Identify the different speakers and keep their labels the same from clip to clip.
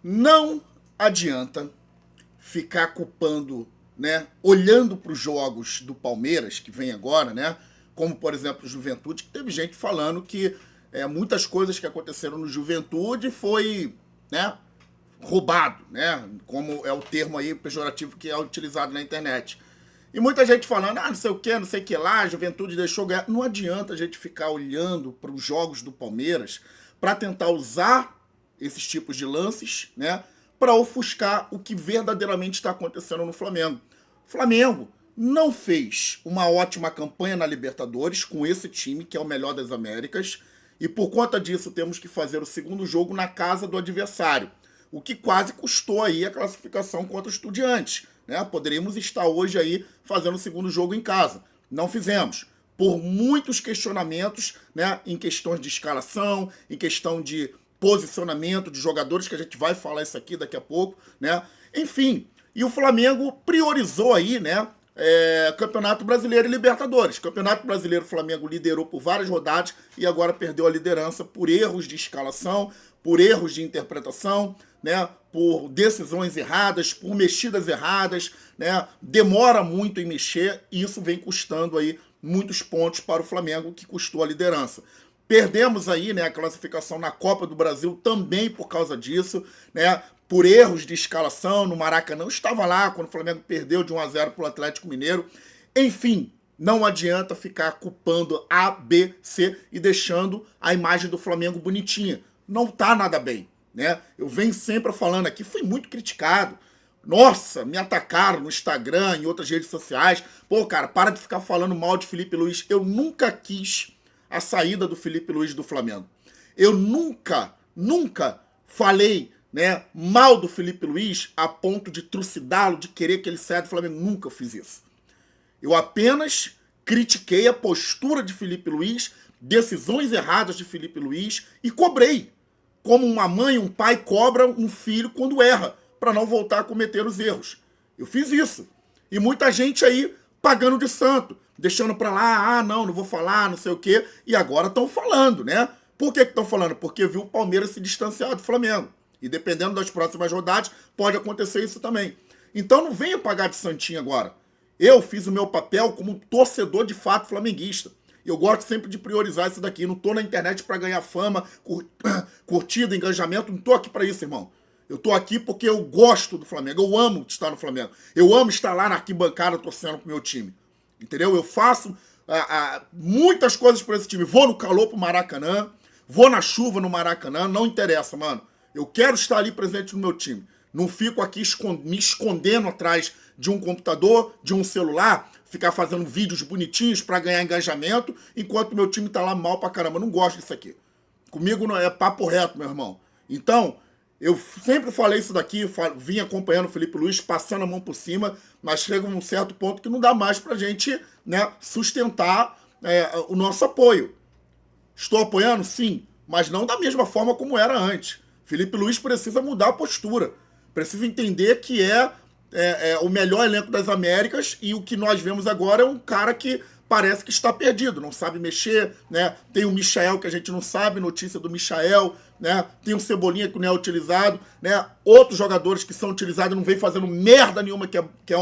Speaker 1: Não adianta ficar culpando, né, olhando para os jogos do Palmeiras, que vem agora, né, como, por exemplo, o Juventude, que teve gente falando que muitas coisas que aconteceram no Juventude foi, né, roubado, né, como é o termo aí pejorativo que é utilizado na internet. E muita gente falando, não sei o que, não sei o que lá, a Juventude deixou ganhar. Não adianta a gente ficar olhando para os jogos do Palmeiras para tentar usar esses tipos de lances, né, para ofuscar o que verdadeiramente está acontecendo no Flamengo. O Flamengo não fez uma ótima campanha na Libertadores com esse time, que é o melhor das Américas, e por conta disso temos que fazer o segundo jogo na casa do adversário, o que quase custou aí a classificação contra o Estudiantes. Né? Poderíamos estar hoje aí fazendo o segundo jogo em casa. Não fizemos. Por muitos questionamentos, né, em questões de escalação, em questão de posicionamento de jogadores, que a gente vai falar isso aqui daqui a pouco, né? Enfim, e o Flamengo priorizou aí, né, Campeonato Brasileiro e Libertadores. Campeonato Brasileiro, o Flamengo liderou por várias rodadas e agora perdeu a liderança por erros de escalação, por erros de interpretação, né, por decisões erradas, por mexidas erradas, né, demora muito em mexer e isso vem custando aí muitos pontos para o Flamengo, que custou a liderança. Perdemos aí, né, a classificação na Copa do Brasil também por causa disso, né, por erros de escalação no Maracanã. Eu estava lá quando o Flamengo perdeu de 1-0 para o Atlético Mineiro. Enfim, não adianta ficar culpando A, B, C e deixando a imagem do Flamengo bonitinha. Não tá nada bem, né? Eu venho sempre falando aqui, fui muito criticado. Nossa, me atacaram no Instagram, em outras redes sociais. Pô, cara, para de ficar falando mal de Felipe Luiz. Eu nunca quis a saída do Felipe Luiz do Flamengo. Eu nunca falei, né, mal do Felipe Luiz a ponto de trucidá-lo, de querer que ele saia do Flamengo. Nunca fiz isso. Eu apenas critiquei a postura de Felipe Luiz, decisões erradas de Felipe Luiz e cobrei. Como uma mãe, um pai cobra um filho quando erra, para não voltar a cometer os erros. Eu fiz isso. E muita gente aí pagando de santo, deixando para lá, não vou falar, não sei o quê, e agora estão falando, né? Por que estão falando? Porque viu o Palmeiras se distanciar do Flamengo. E dependendo das próximas rodadas, pode acontecer isso também. Então não venha pagar de santinho agora. Eu fiz o meu papel como um torcedor de fato flamenguista. Eu gosto sempre de priorizar isso daqui. Não tô na internet para ganhar fama, curtida, engajamento. Não tô aqui para isso, irmão. Eu tô aqui porque eu gosto do Flamengo. Eu amo estar no Flamengo. Eu amo estar lá na arquibancada torcendo pro meu time. Entendeu? Eu faço muitas coisas por esse time. Vou no calor pro Maracanã. Vou na chuva no Maracanã. Não interessa, mano. Eu quero estar ali presente no meu time. Não fico aqui me escondendo atrás de um computador, de um celular, ficar fazendo vídeos bonitinhos para ganhar engajamento, enquanto meu time tá lá mal pra caramba. Eu não gosto disso aqui. Comigo não é papo reto, meu irmão. Então, eu sempre falei isso daqui, vim acompanhando o Felipe Luiz, passando a mão por cima, mas chega um certo ponto que não dá mais pra gente, né, sustentar o nosso apoio. Estou apoiando? Sim, mas não da mesma forma como era antes. Felipe Luiz precisa mudar a postura. Precisa entender que é o melhor elenco das Américas e o que nós vemos agora é um cara que parece que está perdido, não sabe mexer, né? Tem o Michael que a gente não sabe, notícia do Michael, né? Tem o Cebolinha que não é utilizado, né? Outros jogadores que são utilizados não vem fazendo merda nenhuma, que é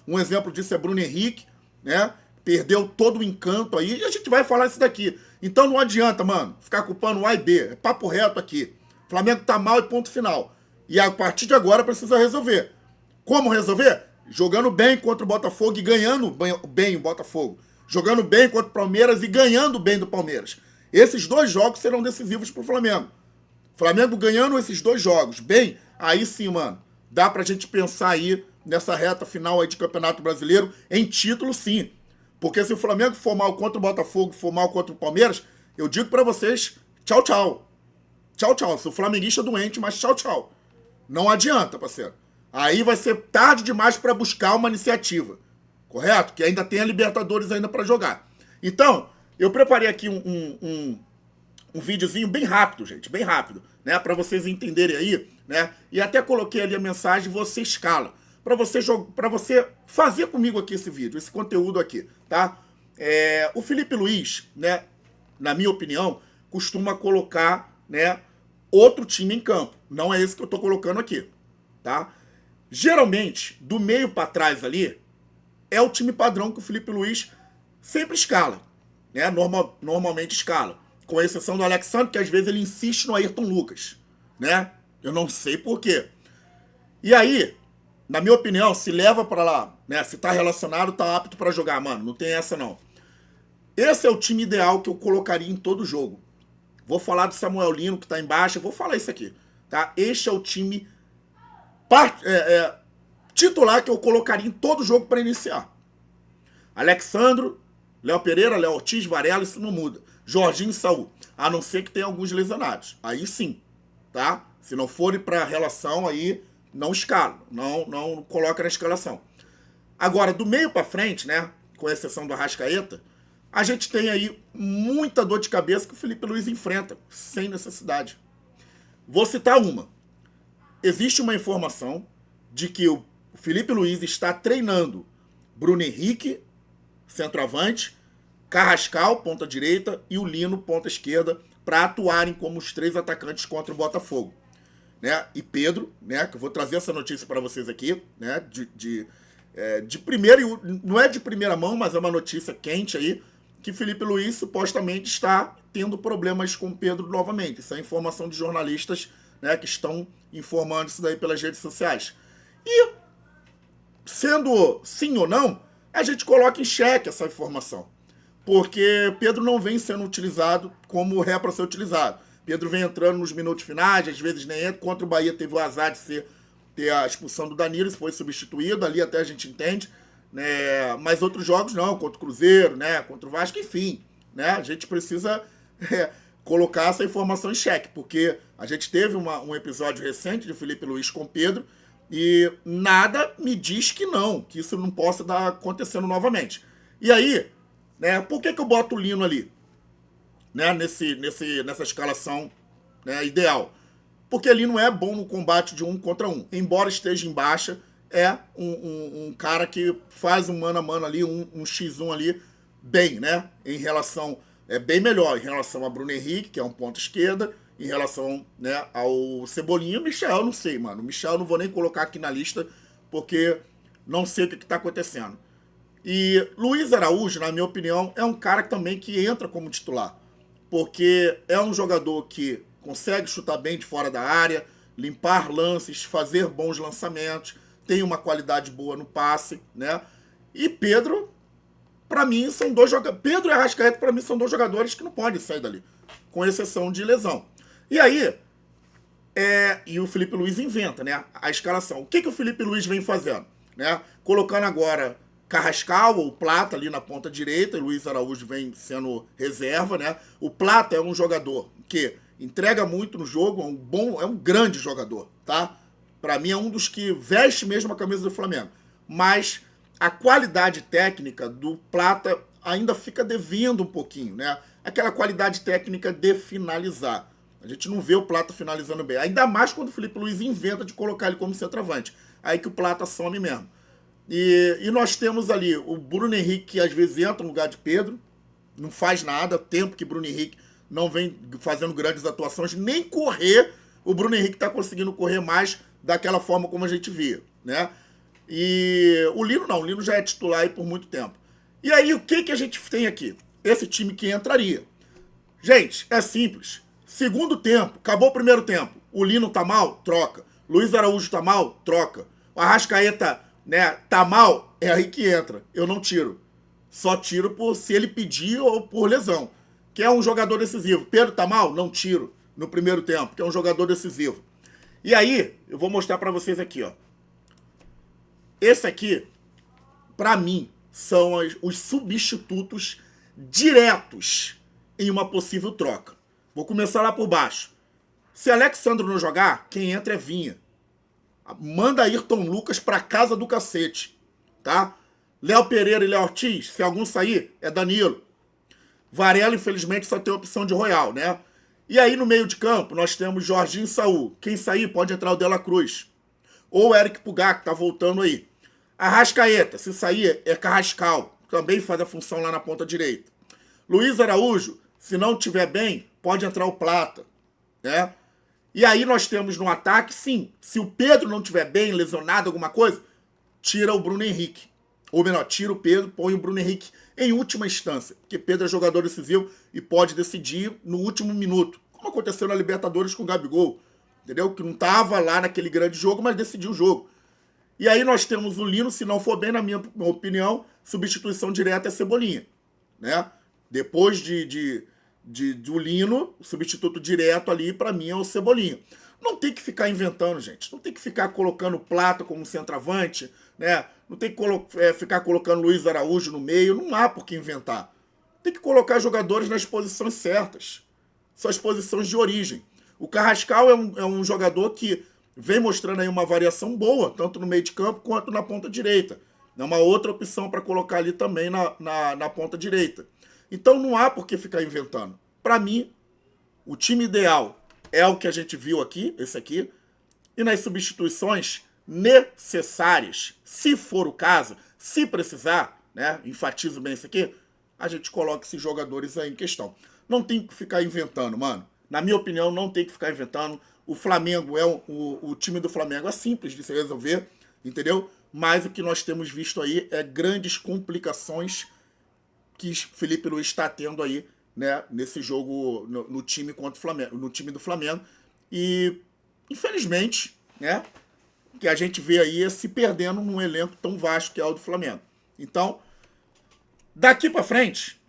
Speaker 1: um exemplo disso é Bruno Henrique, né? Perdeu todo o encanto aí e a gente vai falar isso daqui. Então não adianta, mano, ficar culpando o A e B, é papo reto aqui. O Flamengo tá mal e ponto final. E a partir de agora precisa resolver. Como resolver? Jogando bem contra o Botafogo e ganhando bem o Botafogo. Jogando bem contra o Palmeiras e ganhando bem do Palmeiras. Esses dois jogos serão decisivos pro Flamengo. Flamengo ganhando esses dois jogos bem, aí sim, mano, dá pra gente pensar aí nessa reta final aí de Campeonato Brasileiro em título, sim. Porque se o Flamengo for mal contra o Botafogo, for mal contra o Palmeiras, eu digo pra vocês, tchau, tchau. Tchau, tchau. Sou flamenguista doente, mas tchau, tchau. Não adianta, parceiro. Aí vai ser tarde demais para buscar uma iniciativa. Correto? Que ainda tem a Libertadores ainda para jogar. Então, eu preparei aqui um videozinho bem rápido, gente. Bem rápido. Né? Para vocês entenderem aí. Né? E até coloquei ali a mensagem, você escala. Para você fazer comigo aqui esse vídeo, esse conteúdo aqui. Tá? O Felipe Luiz, né, na minha opinião, costuma colocar, né, outro time em campo. Não é esse que eu tô colocando aqui, tá? Geralmente, do meio para trás ali, é o time padrão que o Felipe Luiz sempre escala, né? Normalmente escala. Com exceção do Alexandre, que às vezes ele insiste no Ayrton Lucas, né? Eu não sei por quê. E aí, na minha opinião, se leva para lá, né? Se tá relacionado, tá apto para jogar, mano. Não tem essa, não. Esse é o time ideal que eu colocaria em todo jogo. Vou falar do Samuel Lino, que tá embaixo. Vou falar isso aqui, tá? Este é o time titular que eu colocaria em todo jogo para iniciar. Alexandro, Léo Pereira, Léo Ortiz, Varela, isso não muda. Jorginho e Saul. A não ser que tenha alguns lesionados. Aí sim, tá? Se não forem para relação, aí não escala. Não coloca na escalação. Agora, do meio para frente, né? Com exceção do Arrascaeta, a gente tem aí muita dor de cabeça que o Felipe Luiz enfrenta, sem necessidade. Vou citar uma. Existe uma informação de que o Felipe Luiz está treinando Bruno Henrique, centroavante, Carrascal, ponta direita, e o Lino, ponta esquerda, para atuarem como os 3 atacantes contra o Botafogo. Né? E Pedro, né, que eu vou trazer essa notícia para vocês aqui, né, de primeira, não é de primeira mão, mas é uma notícia quente aí, que Felipe Luiz supostamente está tendo problemas com Pedro novamente. Isso é informação de jornalistas, né, que estão informando isso daí pelas redes sociais. E, sendo sim ou não, a gente coloca em xeque essa informação. Porque Pedro não vem sendo utilizado como é para ser utilizado. Pedro vem entrando nos minutos finais, às vezes nem entra. Contra o Bahia teve o azar de ter a expulsão do Danilo, foi substituído, ali até a gente entende. Né? Mas outros jogos não, contra o Cruzeiro, né? Contra o Vasco, enfim. Né? A gente precisa colocar essa informação em xeque, porque a gente teve um episódio recente de Felipe Luiz com Pedro e nada me diz que não, que isso não possa estar acontecendo novamente. E aí, né, por que eu boto o Lino ali? Né, nessa escalação, né, ideal? Porque ele não é bom no combate de 1 contra 1. Embora esteja em baixa, é um cara que faz um mano a mano ali, um x1 ali, bem, né? Em relação, bem melhor em relação a Bruno Henrique, que é um ponta esquerda, em relação, né, ao Cebolinha. O Michel, eu não sei, mano. O Michel eu não vou nem colocar aqui na lista, porque não sei o que está acontecendo. E Luiz Araújo, na minha opinião, é um cara também que entra como titular. Porque é um jogador que consegue chutar bem de fora da área, limpar lances, fazer bons lançamentos, tem uma qualidade boa no passe, né? E Pedro, para mim, são 2 jogadores. Pedro e Arrascaeta, para mim, são 2 jogadores que não podem sair dali, com exceção de lesão. E aí, e o Felipe Luiz inventa, né? A escalação. O que o Felipe Luiz vem fazendo? Né? Colocando agora Carrascal ou Plata ali na ponta direita, e Luiz Araújo vem sendo reserva, né? O Plata é um jogador que entrega muito no jogo, é um grande jogador, tá? Para mim é um dos que veste mesmo a camisa do Flamengo. Mas a qualidade técnica do Plata ainda fica devendo um pouquinho, né? Aquela qualidade técnica de finalizar. A gente não vê o Plata finalizando bem. Ainda mais quando o Felipe Luiz inventa de colocar ele como centroavante. Aí que o Plata some mesmo. E nós temos ali o Bruno Henrique, que às vezes entra no lugar de Pedro, não faz nada, tempo que Bruno Henrique não vem fazendo grandes atuações, nem correr, o Bruno Henrique está conseguindo correr mais daquela forma como a gente via, né? E o Lino não, o Lino já é titular aí por muito tempo. E aí o que a gente tem aqui? Esse time que entraria. Gente, é simples. Segundo tempo, acabou o primeiro tempo, o Lino tá mal? Troca. Luiz Araújo tá mal? Troca. O Arrascaeta, né, tá mal? É aí que entra. Eu não tiro. Só tiro por se ele pedir ou por lesão. Que é um jogador decisivo. Pedro tá mal? Não tiro no primeiro tempo, que é um jogador decisivo. E aí, eu vou mostrar pra vocês aqui, ó. Esse aqui, pra mim, são os substitutos diretos em uma possível troca. Vou começar lá por baixo. Se Alexandro não jogar, quem entra é Vinha. Manda Ayrton Lucas pra casa do cacete, tá? Léo Pereira e Léo Ortiz, se algum sair, é Danilo. Varela, infelizmente, só tem a opção de Royal, né? E aí, no meio de campo, nós temos Jorginho e Saul. Quem sair, pode entrar o De La Cruz. Ou o Eric Pulgar, que tá voltando aí. Arrascaeta, se sair, é Carrascal. Também faz a função lá na ponta direita. Luiz Araújo, se não tiver bem, pode entrar o Plata, né? E aí nós temos no ataque, sim, se o Pedro não estiver bem, lesionado, alguma coisa, tira o Bruno Henrique. Ou melhor, tira o Pedro, põe o Bruno Henrique em última instância. Porque Pedro é jogador decisivo e pode decidir no último minuto. Como aconteceu na Libertadores com o Gabigol. Entendeu? Que não estava lá naquele grande jogo, mas decidiu o jogo. E aí nós temos o Lino, se não for bem, na minha opinião, substituição direta é Cebolinha. Né? Depois do Lino, o substituto direto ali, para mim, é o Cebolinha. Não tem que ficar inventando, gente. Não tem que ficar colocando Plata como centroavante, né? Não tem que ficar colocando Luiz Araújo no meio. Não há por que inventar. Tem que colocar jogadores nas posições certas. São as posições de origem. O Carrascal é um jogador que vem mostrando aí uma variação boa, tanto no meio de campo quanto na ponta direita. É uma outra opção para colocar ali também na ponta direita. Então não há por que ficar inventando. Para mim, o time ideal é o que a gente viu aqui, esse aqui, e nas substituições necessárias, se for o caso, se precisar, né, enfatizo bem isso aqui, a gente coloca esses jogadores aí em questão. Não tem que ficar inventando, mano. Na minha opinião, não tem que ficar inventando. O Flamengo o time do Flamengo é simples de se resolver, entendeu? Mas o que nós temos visto aí é grandes complicações que Felipe Luiz está tendo aí, né, nesse jogo no time contra o Flamengo, no time do Flamengo. E infelizmente, né, que a gente vê aí se perdendo num elenco tão vasto que é o do Flamengo. Então, daqui para frente,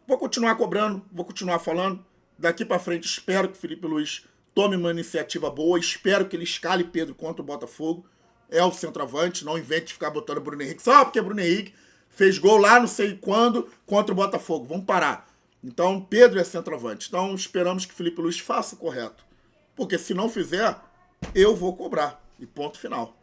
Speaker 1: vou continuar cobrando, vou continuar falando. Daqui para frente, espero que o Felipe Luiz tome uma iniciativa boa, espero que ele escale Pedro contra o Botafogo. É o centroavante, não invente de ficar botando Bruno Henrique só porque Bruno Henrique fez gol lá não sei quando contra o Botafogo. Vamos parar. Então, Pedro é centroavante. Então, esperamos que o Felipe Luiz faça o correto. Porque se não fizer, eu vou cobrar. E ponto final.